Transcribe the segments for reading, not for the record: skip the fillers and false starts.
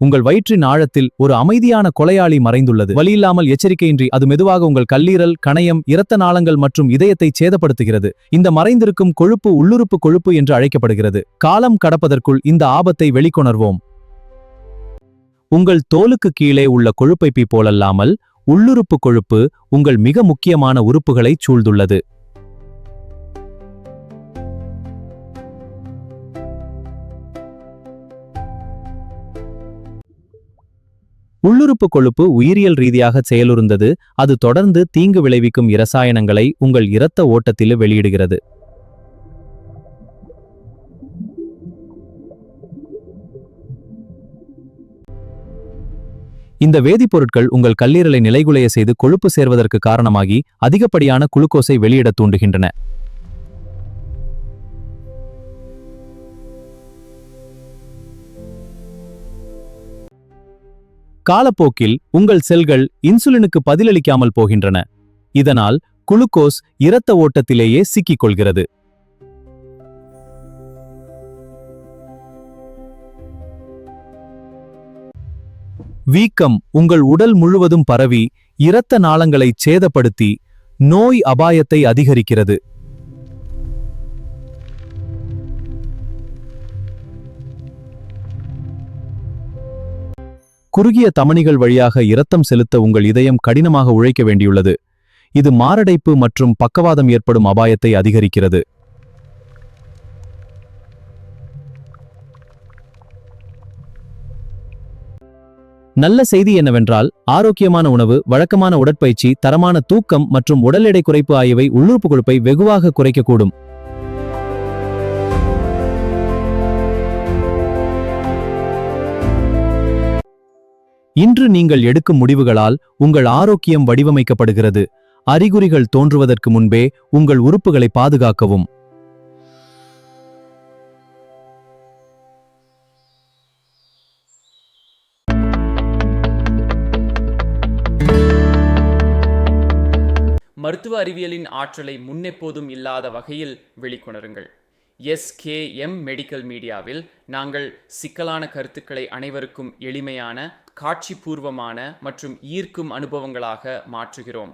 உங்கள் வயிற்றின் ஆழத்தில் ஒரு அமைதியான கொலையாளி மறைந்துள்ளது. வலியில்லாமல் எச்சரிக்கையின்றி அது மெதுவாக உங்கள் கல்லீரல், கணையம், இரத்த நாளங்கள் மற்றும் இதயத்தை சேதப்படுத்துகிறது. இந்த மறைந்திருக்கும் கொழுப்பு உள்ளுறுப்பு கொழுப்பு என்று அழைக்கப்படுகிறது. காலம் கடப்பதற்குள் இந்த ஆபத்தை வெளிக்கொணர்வோம். உங்கள் தோலுக்கு கீழே உள்ள கொழுப்பைப்பி போலல்லாமல் உள்ளுறுப்பு கொழுப்பு உங்கள் மிக முக்கியமான உறுப்புகளை சூழ்ந்துள்ளது. உள்ளுறுப்பு கொழுப்பு உயிரியல் ரீதியாக செயலுறுந்தது. அது தொடர்ந்து தீங்கு விளைவிக்கும் இரசாயனங்களை உங்கள் இரத்த ஓட்டத்தில் வெளியிடுகிறது. இந்த வேதிப்பொருட்கள் உங்கள் கல்லீரலை நிலைகுலைய செய்து கொழுப்பு சேர்வதற்கு காரணமாகி அதிகப்படியான குளுக்கோஸை வெளியிட தூண்டுகின்றன. காலப்போக்கில் உங்கள் செல்கள் இன்சுலினுக்கு பதிலளிக்காமல் போகின்றன. இதனால் குளுக்கோஸ் இரத்த ஓட்டத்திலேயே சிக்கிக் கொள்கிறது. வீக்கம் உங்கள் உடல் முழுவதும் பரவி இரத்த நாளங்களை சேதப்படுத்தி நோய் அபாயத்தை அதிகரிக்கிறது. குறுகிய தமனிகள் வழியாக இரத்தம் செலுத்த உங்கள் இதயம் கடினமாக உழைக்க வேண்டியுள்ளது. இது மாரடைப்பு மற்றும் பக்கவாதம் ஏற்படும் அபாயத்தை அதிகரிக்கிறது. நல்ல செய்தி என்னவென்றால், ஆரோக்கியமான உணவு, வழக்கமான உடற்பயிற்சி, தரமான தூக்கம் மற்றும் உடல் எடை குறைப்பு ஆகியவை உள்ளுறுப்பு கொழுப்பை வெகுவாக குறைக்கக்கூடும். இன்று நீங்கள் எடுக்கும் முடிவுகளால் உங்கள் ஆரோக்கியம் வடிவமைக்கப்படுகிறது. அறிகுறிகள் தோன்றுவதற்கு முன்பே உங்கள் உறுப்புகளை பாதுகாக்கவும். மருத்துவ அறிவியலின் ஆற்றலை முன்னெப்போதும் இல்லாத வகையில் வெளிக்கொணருங்கள். SKM மெடிக்கல் மீடியாவில் நாங்கள் சிக்கலான கருத்துக்களை அனைவருக்கும் எளிமையான, காட்சிபூர்வமான மற்றும் ஈர்க்கும் அனுபவங்களாக மாற்றுகிறோம்.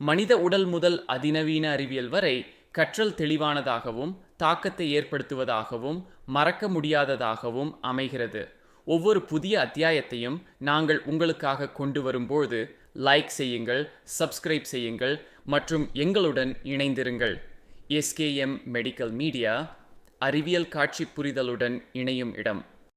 மனித உடல் முதல் அதிநவீன அறிவியல் வரை கற்றல் தெளிவானதாகவும் தாக்கத்தை ஏற்படுத்துவதாகவும் மறக்க முடியாததாகவும் அமைகிறது. ஒவ்வொரு புதிய அத்தியாயத்தையும் நாங்கள் உங்களுக்காக கொண்டு வரும்போது லைக் செய்யுங்கள், சப்ஸ்கிரைப் செய்யுங்கள் மற்றும் எங்களுடன் இணைந்திருங்கள். SKM மெடிக்கல் மீடியா, அறிவியல் காட்சி புரிதலுடன் இணையும் இடம்.